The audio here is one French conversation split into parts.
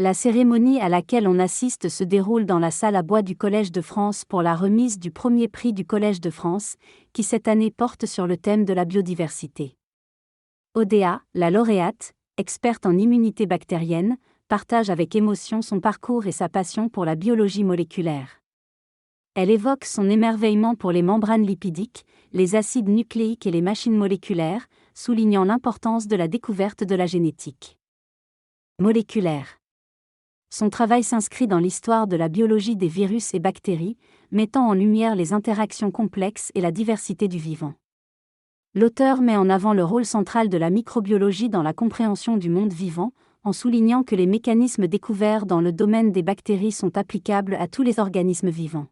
La cérémonie à laquelle on assiste se déroule dans la salle à bois du Collège de France pour la remise du premier prix du Collège de France, qui cette année porte sur le thème de la biodiversité. Odea, la lauréate, experte en immunité bactérienne, partage avec émotion son parcours et sa passion pour la biologie moléculaire. Elle évoque son émerveillement pour les membranes lipidiques, les acides nucléiques et les machines moléculaires, soulignant l'importance de la découverte de la génétique moléculaire. Son travail s'inscrit dans l'histoire de la biologie des virus et bactéries, mettant en lumière les interactions complexes et la diversité du vivant. L'auteur met en avant le rôle central de la microbiologie dans la compréhension du monde vivant, en soulignant que les mécanismes découverts dans le domaine des bactéries sont applicables à tous les organismes vivants.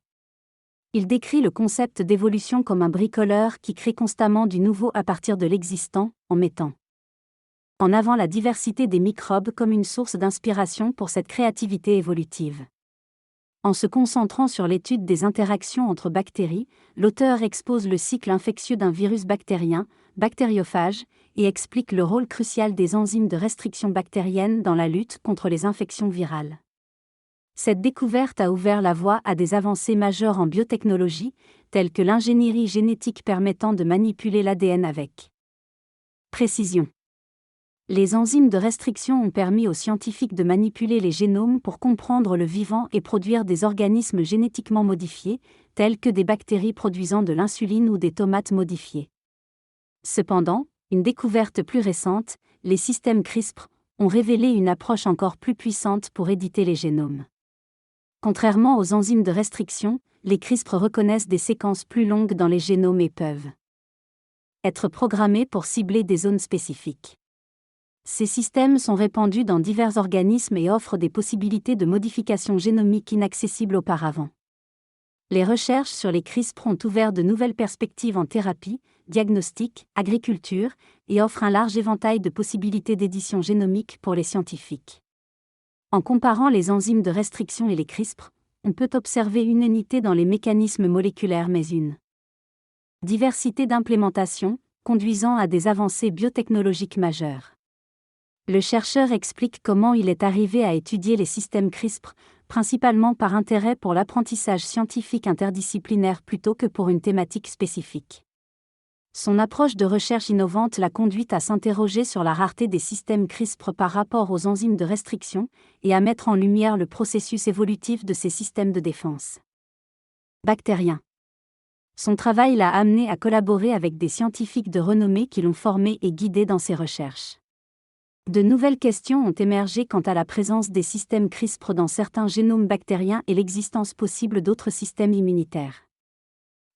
Il décrit le concept d'évolution comme un bricoleur qui crée constamment du nouveau à partir de l'existant, en mettant en avant la diversité des microbes comme une source d'inspiration pour cette créativité évolutive. En se concentrant sur l'étude des interactions entre bactéries, l'auteur expose le cycle infectieux d'un virus bactérien, bactériophage, et explique le rôle crucial des enzymes de restriction bactérienne dans la lutte contre les infections virales. Cette découverte a ouvert la voie à des avancées majeures en biotechnologie, telles que l'ingénierie génétique permettant de manipuler l'ADN avec précision. Les enzymes de restriction ont permis aux scientifiques de manipuler les génomes pour comprendre le vivant et produire des organismes génétiquement modifiés, tels que des bactéries produisant de l'insuline ou des tomates modifiées. Cependant, une découverte plus récente, les systèmes CRISPR, ont révélé une approche encore plus puissante pour éditer les génomes. Contrairement aux enzymes de restriction, les CRISPR reconnaissent des séquences plus longues dans les génomes et peuvent être programmés pour cibler des zones spécifiques. Ces systèmes sont répandus dans divers organismes et offrent des possibilités de modification génomique inaccessibles auparavant. Les recherches sur les CRISPR ont ouvert de nouvelles perspectives en thérapie, diagnostic, agriculture, et offrent un large éventail de possibilités d'édition génomique pour les scientifiques. En comparant les enzymes de restriction et les CRISPR, on peut observer une unité dans les mécanismes moléculaires mais une diversité d'implémentations, conduisant à des avancées biotechnologiques majeures. Le chercheur explique comment il est arrivé à étudier les systèmes CRISPR, principalement par intérêt pour l'apprentissage scientifique interdisciplinaire plutôt que pour une thématique spécifique. Son approche de recherche innovante l'a conduite à s'interroger sur la rareté des systèmes CRISPR par rapport aux enzymes de restriction, et à mettre en lumière le processus évolutif de ces systèmes de défense bactériens. Son travail l'a amené à collaborer avec des scientifiques de renommée qui l'ont formé et guidé dans ses recherches. De nouvelles questions ont émergé quant à la présence des systèmes CRISPR dans certains génomes bactériens et l'existence possible d'autres systèmes immunitaires.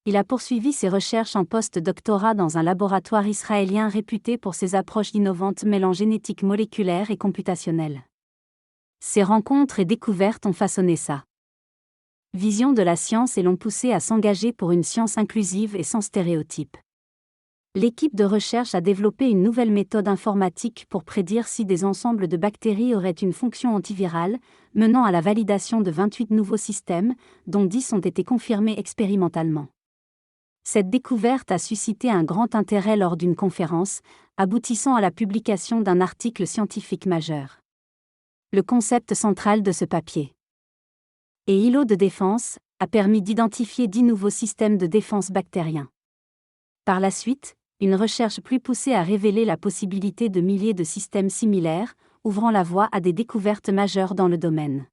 Il a poursuivi ses recherches en post-doctorat dans un laboratoire israélien réputé pour ses approches innovantes mêlant génétique moléculaire et computationnelle. Ces rencontres et découvertes ont façonné sa vision de la science et l'ont poussé à s'engager pour une science inclusive et sans stéréotypes. L'équipe de recherche a développé une nouvelle méthode informatique pour prédire si des ensembles de bactéries auraient une fonction antivirale, menant à la validation de 28 nouveaux systèmes, dont 10 ont été confirmés expérimentalement. Cette découverte a suscité un grand intérêt lors d'une conférence, aboutissant à la publication d'un article scientifique majeur. Le concept central de ce papier et îlot de défense a permis d'identifier 10 nouveaux systèmes de défense bactériens. Par la suite, une recherche plus poussée a révélé la possibilité de milliers de systèmes similaires, ouvrant la voie à des découvertes majeures dans le domaine.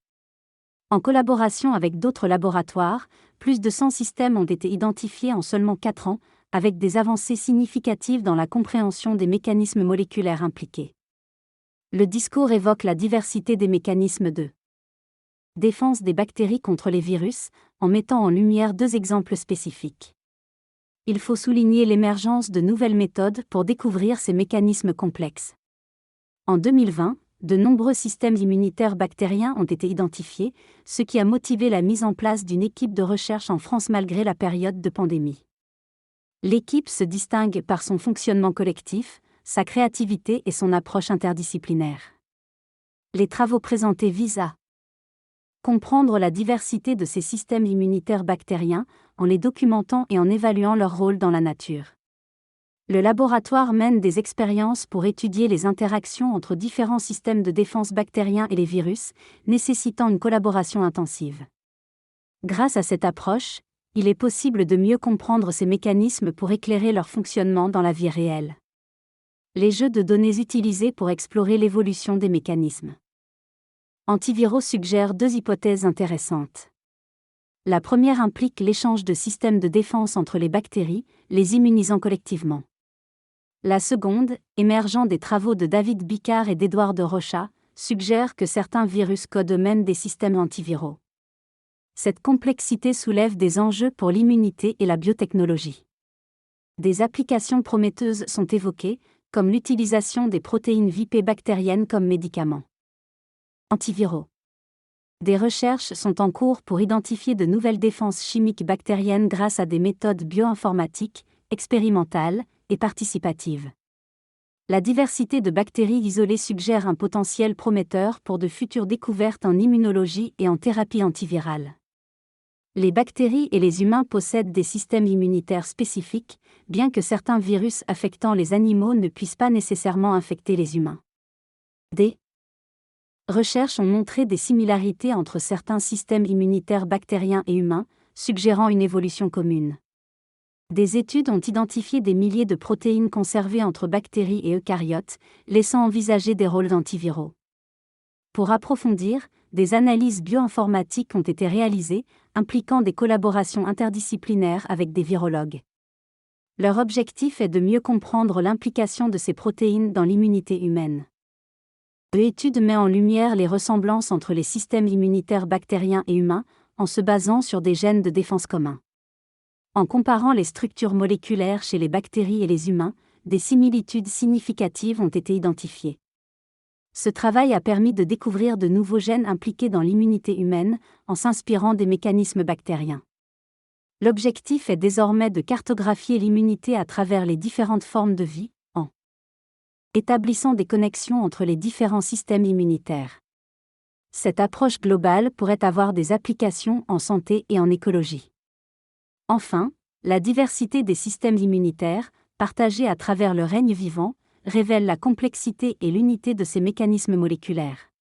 En collaboration avec d'autres laboratoires, plus de 100 systèmes ont été identifiés en seulement 4 ans, avec des avancées significatives dans la compréhension des mécanismes moléculaires impliqués. Le discours évoque la diversité des mécanismes de défense des bactéries contre les virus, en mettant en lumière 2 exemples spécifiques. Il faut souligner l'émergence de nouvelles méthodes pour découvrir ces mécanismes complexes. En 2020, de nombreux systèmes immunitaires bactériens ont été identifiés, ce qui a motivé la mise en place d'une équipe de recherche en France malgré la période de pandémie. L'équipe se distingue par son fonctionnement collectif, sa créativité et son approche interdisciplinaire. Les travaux présentés visent à comprendre la diversité de ces systèmes immunitaires bactériens, en les documentant et en évaluant leur rôle dans la nature. Le laboratoire mène des expériences pour étudier les interactions entre différents systèmes de défense bactériens et les virus, nécessitant une collaboration intensive. Grâce à cette approche, il est possible de mieux comprendre ces mécanismes pour éclairer leur fonctionnement dans la vie réelle. Les jeux de données utilisés pour explorer l'évolution des mécanismes. Antiviraux suggèrent deux hypothèses intéressantes. La première implique l'échange de systèmes de défense entre les bactéries, les immunisant collectivement. La seconde, émergeant des travaux de David Bicard et d'Edouard de Rocha, suggère que certains virus codent eux-mêmes des systèmes antiviraux. Cette complexité soulève des enjeux pour l'immunité et la biotechnologie. Des applications prometteuses sont évoquées, comme l'utilisation des protéines VP bactériennes comme médicaments. Antiviraux. Des recherches sont en cours pour identifier de nouvelles défenses chimiques bactériennes grâce à des méthodes bioinformatiques, expérimentales et participatives. La diversité de bactéries isolées suggère un potentiel prometteur pour de futures découvertes en immunologie et en thérapie antivirale. Les bactéries et les humains possèdent des systèmes immunitaires spécifiques, bien que certains virus affectant les animaux ne puissent pas nécessairement infecter les humains. Des recherches ont montré des similarités entre certains systèmes immunitaires bactériens et humains, suggérant une évolution commune. Des études ont identifié des milliers de protéines conservées entre bactéries et eucaryotes, laissant envisager des rôles d'antiviraux. Pour approfondir, des analyses bioinformatiques ont été réalisées, impliquant des collaborations interdisciplinaires avec des virologues. Leur objectif est de mieux comprendre l'implication de ces protéines dans l'immunité humaine. L'étude met en lumière les ressemblances entre les systèmes immunitaires bactériens et humains, en se basant sur des gènes de défense communs. En comparant les structures moléculaires chez les bactéries et les humains, des similitudes significatives ont été identifiées. Ce travail a permis de découvrir de nouveaux gènes impliqués dans l'immunité humaine, en s'inspirant des mécanismes bactériens. L'objectif est désormais de cartographier l'immunité à travers les différentes formes de vie, en établissant des connexions entre les différents systèmes immunitaires. Cette approche globale pourrait avoir des applications en santé et en écologie. Enfin, la diversité des systèmes immunitaires, partagés à travers le règne vivant, révèle la complexité et l'unité de ces mécanismes moléculaires.